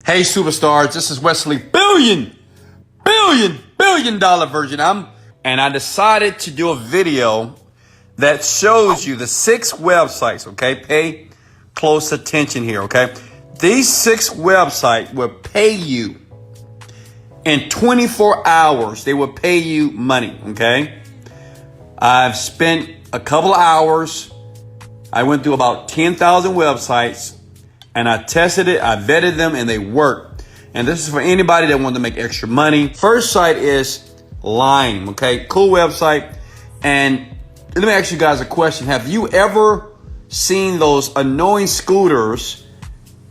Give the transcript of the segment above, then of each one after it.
Hey superstars, this is Wesley billion dollar Virgin. And I decided to do a video that shows you the 6 websites, okay? Pay close attention here, okay? These 6 websites will pay you in 24 hours. They will pay you money, okay? I've spent a couple of hours. I went through about 10,000 websites. And I tested it, I vetted them, and they work. And this is for anybody that wants to make extra money. First site is Lime, okay? Cool website. And let me ask you guys a question. Have you ever seen those annoying scooters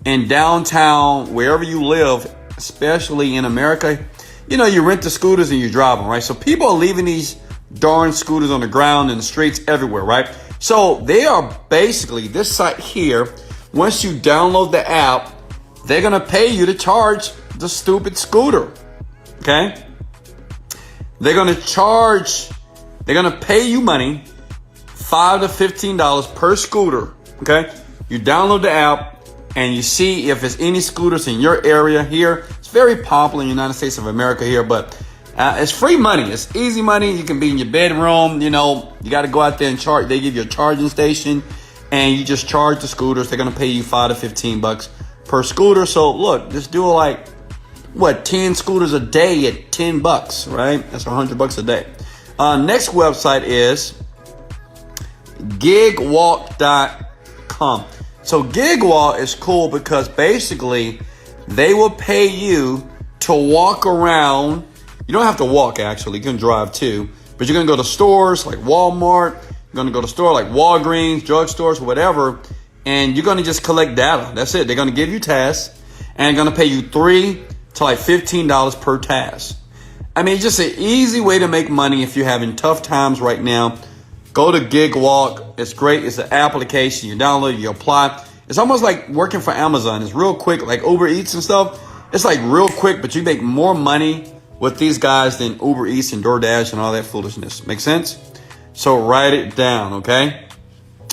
in downtown, wherever you live, especially in America? You know, you rent the scooters and you drive them, right? So people are leaving these darn scooters on the ground in the streets everywhere, right? So they are basically, this site here, once you download the app, they're going to pay you to charge the stupid scooter. Okay? They're going to pay you money, $5 to $15 per scooter. Okay? You download the app and you see if there's any scooters in your area here. It's very popular in the United States of America here, but it's free money. It's easy money. You can be in your bedroom. You know, you got to go out there and charge. They give you a charging station. And you just charge the scooters. They're going to pay you $5 to $15 per scooter. So look, just do 10 scooters a day at $10, right? That's $100 a day. Next website is gigwalk.com. So Gigwalk is cool because basically they will pay you to walk around. You don't have to walk, actually. You can drive too. But you're going to go to stores like Walmart. You're going to go to store like Walgreens, drugstores, whatever, and you're going to just collect data. That's it. They're going to give you tasks and they're going to pay you $3 to $15 per task. I mean, it's just an easy way to make money if you're having tough times right now. Go to Gigwalk. It's great. It's an application. You download it, you apply. It's almost like working for Amazon. It's real quick, like Uber Eats and stuff. It's like real quick, but you make more money with these guys than Uber Eats and DoorDash and all that foolishness. Make sense? So write it down, okay?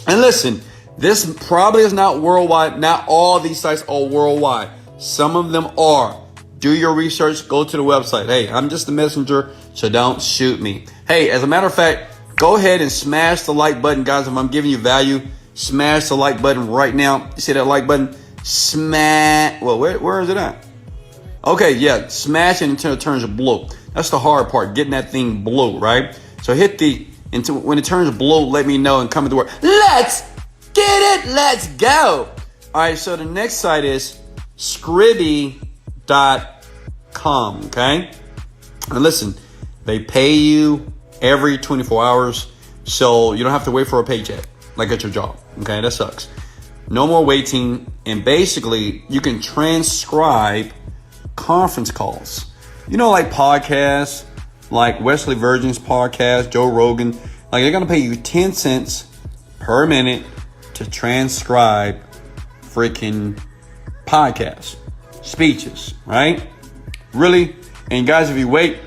And listen, this probably is not worldwide. Not all these sites are worldwide. Some of them are. Do your research. Go to the website. Hey, I'm just the messenger, so don't shoot me. Hey, as a matter of fact, go ahead and smash the like button, guys. If I'm giving you value, smash the like button right now. You see that like button? Smash. Well, where is it at? Okay, yeah, smash it until it turns blue. That's the hard part, getting that thing blue, right? So hit until when it turns blue, let me know and come to the word. Let's get it. Let's go. All right. So the next site is Scribby.com. Okay. And listen, they pay you every 24 hours. So you don't have to wait for a paycheck like at your job. Okay. That sucks. No more waiting. And basically you can transcribe conference calls, like podcasts, like Wesley Virgin's podcast, Joe Rogan. Like they're going to pay you 10 cents per minute to transcribe freaking podcasts, speeches, right? Really? And guys, if you wait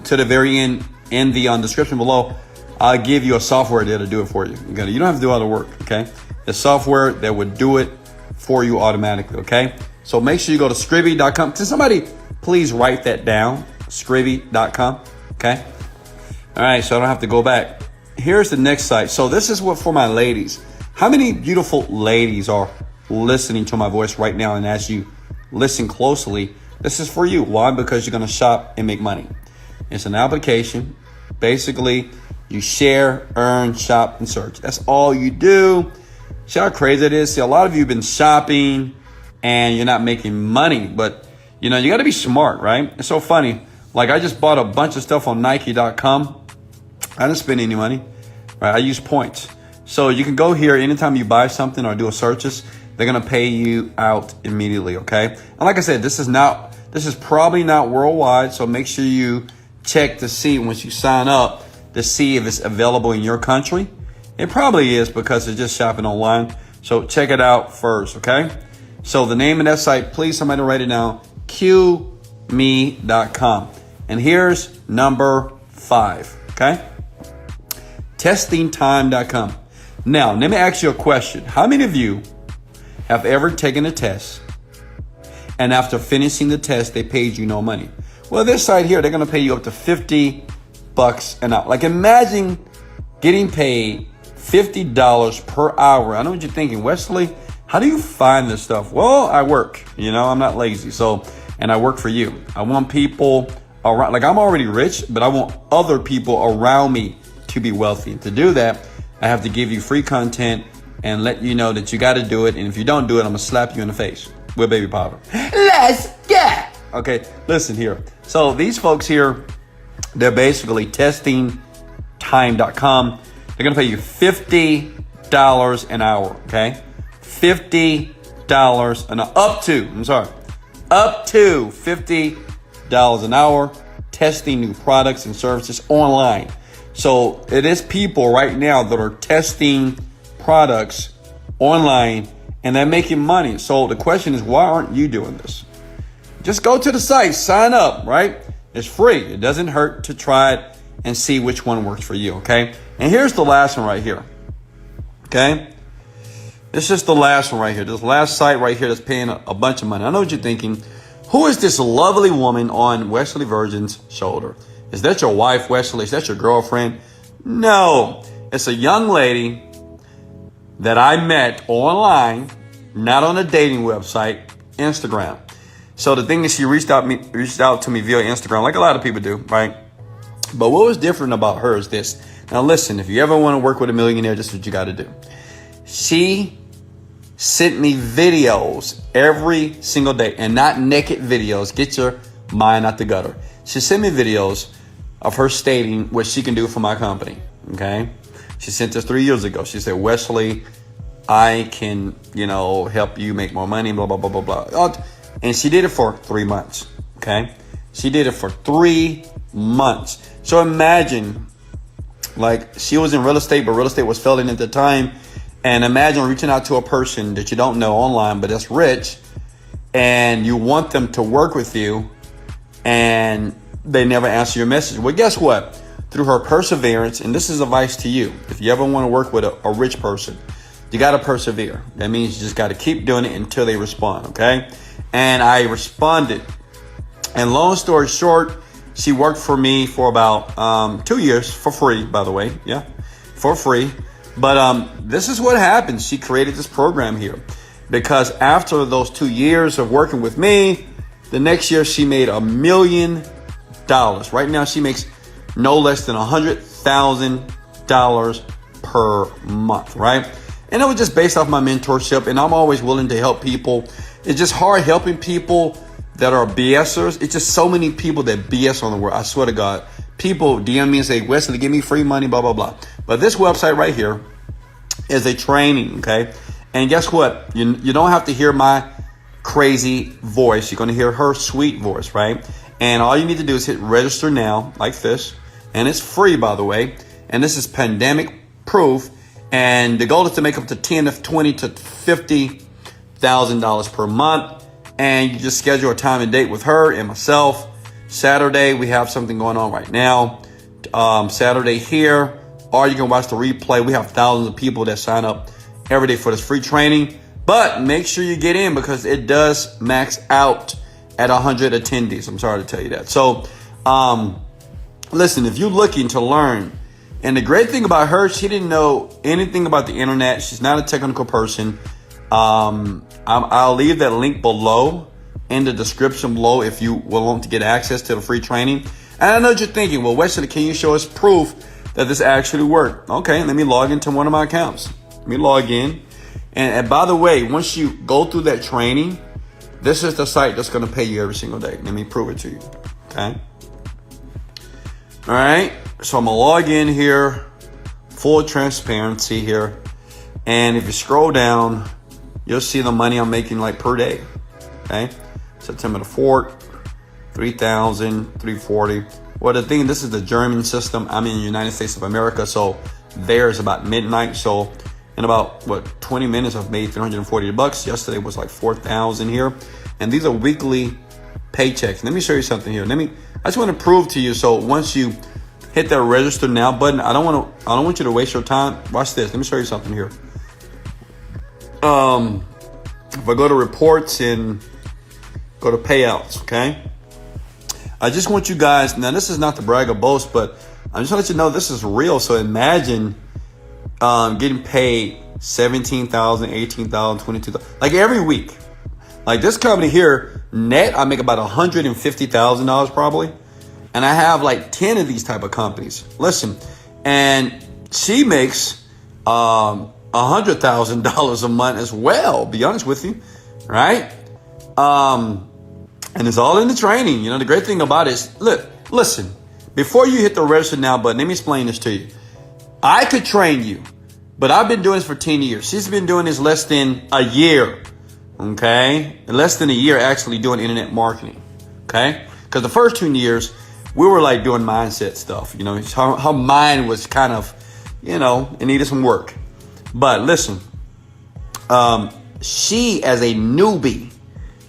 to the very end in the description below, I'll give you a software there to do it for you. You don't have to do all the work, okay? The software that would do it for you automatically, okay? So make sure you go to Scribby.com. Can somebody please write that down? Scribby.com. Okay. All right. So I don't have to go back. Here's the next site. So this is what for my ladies. How many beautiful ladies are listening to my voice right now? And as you listen closely, this is for you. Why? Because you're going to shop and make money. It's an application. Basically, you share, earn, shop, and search. That's all you do. See how crazy it is? See, a lot of you have been shopping and you're not making money, but you got to be smart, right? It's so funny. Like I just bought a bunch of stuff on Nike.com. I didn't spend any money, right? I use points. So you can go here anytime you buy something or do a searches, they're going to pay you out immediately. Okay. And like I said, this is probably not worldwide. So make sure you check to see once you sign up to see if it's available in your country. It probably is because it's just shopping online. So check it out first. Okay. So the name of that site, please somebody write it down, qme.com. And here's number 5, okay? Testingtime.com. Now, let me ask you a question. How many of you have ever taken a test And after finishing the test, they paid you no money. Well, this site here, they're going to pay you up to $50 an hour. Like, imagine getting paid $50 per hour. I know what you're thinking, Wesley, how do you find this stuff? Well, I work, I'm not lazy. So, and I work for you. I want people around, like, I'm already rich, but I want other people around me to be wealthy. And to do that, I have to give you free content and let you know that you got to do it. And if you don't do it, I'm going to slap you in the face with baby powder. Let's get. Okay, listen here. So these folks here, they're basically testingtime.com. They're going to pay you $50 an hour, okay? $50 an hour. Up to $50 an hour, testing new products and services online. So it is people right now that are testing products online and they're making money. So the question is, why aren't you doing this? Just go to the site, sign up, right? It's free. It doesn't hurt to try it and see which one works for you, okay? And here's the last one right here, okay? This is the last one right here. This last site right here that's paying a bunch of money. I know what you're thinking. Who is this lovely woman on Wesley Virgin's shoulder? Is that your wife, Wesley? Is that your girlfriend? No, it's a young lady that I met online, not on a dating website, Instagram. So the thing is, she reached out to me via Instagram, like a lot of people do, right? But what was different about her is this. Now listen, if you ever want to work with a millionaire, this is what you got to do. She sent me videos every single day, and not naked videos. Get your mind out the gutter. She sent me videos of her stating what she can do for my company, okay? She sent this 3 years ago. She said, Wesley, I can, help you make more money, blah, blah, blah, blah, blah. And she did it for 3 months, okay? She did it for 3 months. So imagine, like, she was in real estate, but real estate was failing at the time. And imagine reaching out to a person that you don't know online, but that's rich, and you want them to work with you, and they never answer your message. Well, guess what? Through her perseverance, and this is advice to you, if you ever want to work with a rich person, you got to persevere. That means you just got to keep doing it until they respond, okay? And I responded. And long story short, she worked for me for about 2 years for free, by the way. Yeah, for free. But this is what happened. She created this program here because after those 2 years of working with me, the next year she made $1 million. Right now she makes no less than $100,000 per month, right? And it was just based off my mentorship, and I'm always willing to help people. It's just hard helping people that are BSers. It's just so many people that BS on the world. I swear to God. People DM me and say, Wesley, give me free money, blah, blah, blah. But this website right here is a training, okay? And guess what? You don't have to hear my crazy voice. You're going to hear her sweet voice, right? And all you need to do is hit register now, like this. And it's free, by the way. And this is pandemic proof. And the goal is to make up to $10 to $20 to $50,000 per month. And you just schedule a time and date with her and myself. Saturday, we have something going on right now. Saturday here, or you can watch the replay. We have thousands of people that sign up every day for this free training. But make sure you get in because it does max out at 100 attendees. I'm sorry to tell you that. So, listen, if you're looking to learn, and the great thing about her, she didn't know anything about the internet. She's not a technical person. I'll leave that link below in the description below if you will want to get access to the free training. And I know what you're thinking, well, Wesley, can you show us proof that this actually worked? Okay, let me log into one of my accounts. Let me log in. And by the way, once you go through that training, this is the site that's going to pay you every single day. Let me prove it to you. Okay. All right. So I'm going to log in here, full transparency here. And if you scroll down, you'll see the money I'm making like per day. Okay. September the 4th, 3,340. Well, the thing, this is the German system. I'm in the United States of America. So there's about midnight. So in about 20 minutes, I've made $340. Yesterday was like 4,000 here. And these are weekly paychecks. Let me show you something here. I just want to prove to you. So once you hit that register now button, I don't want you to waste your time. Watch this. Let me show you something here. If I go to reports and Go to payouts, okay? I just want you guys, now this is not to brag or boast, but I'm just gonna let you know this is real. So imagine getting paid $17,000, $18,000, $22,000, like every week. Like this company here, net, I make about $150,000 probably. And I have like 10 of these type of companies. Listen, and she makes $100,000 a month as well, be honest with you, right? And it's all in the training. You know, the great thing about it is, look, listen, before you hit the register now button, let me explain this to you. I could train you, but I've been doing this for 10 years. She's been doing this less than a year, okay? Less than a year actually doing internet marketing, okay? Because the first 2 years, we were like doing mindset stuff. You know, her mind was kind of, you know, it needed some work. But listen, she as a newbie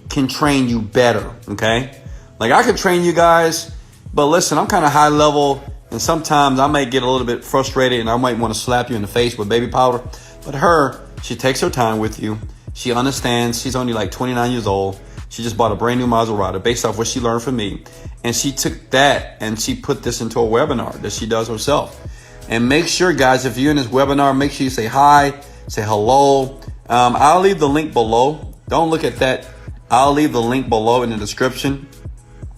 can train you better, okay? Like I could train you guys, but listen, I'm kind of high level, and sometimes I might get a little bit frustrated and I might want to slap you in the face with baby powder. But her, she takes her time with you. She understands. She's only like 29 years old. She just bought a brand new Maserati based off what she learned from me. And she took that and she put this into a webinar that she does herself. And make sure, guys, if you're in this webinar, make sure you say hi, say hello. I'll leave the link below. Don't look at that. I'll leave the link below in the description.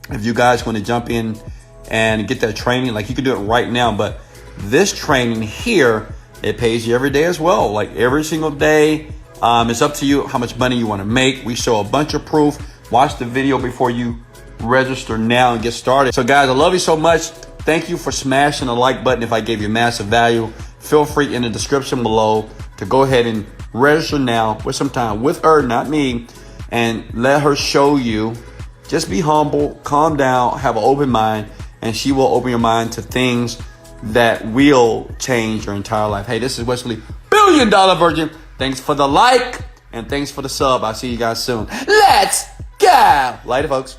If you guys want to jump in and get that training, like you can do it right now. But this training here, it pays you every day as well. Like every single day. It's up to you how much money you want to make. We show a bunch of proof. Watch the video before you register now and get started. So guys, I love you so much. Thank you for smashing the like button if I gave you massive value. Feel free in the description below to go ahead and register now with some time with her, not me, and let her show you. Just be humble, calm down, have an open mind, and she will open your mind to things that will change your entire life. Hey, this is Wesley, $1 billion Virgin. Thanks for the like and thanks for the sub. I'll see you guys soon. Let's go. Later, folks.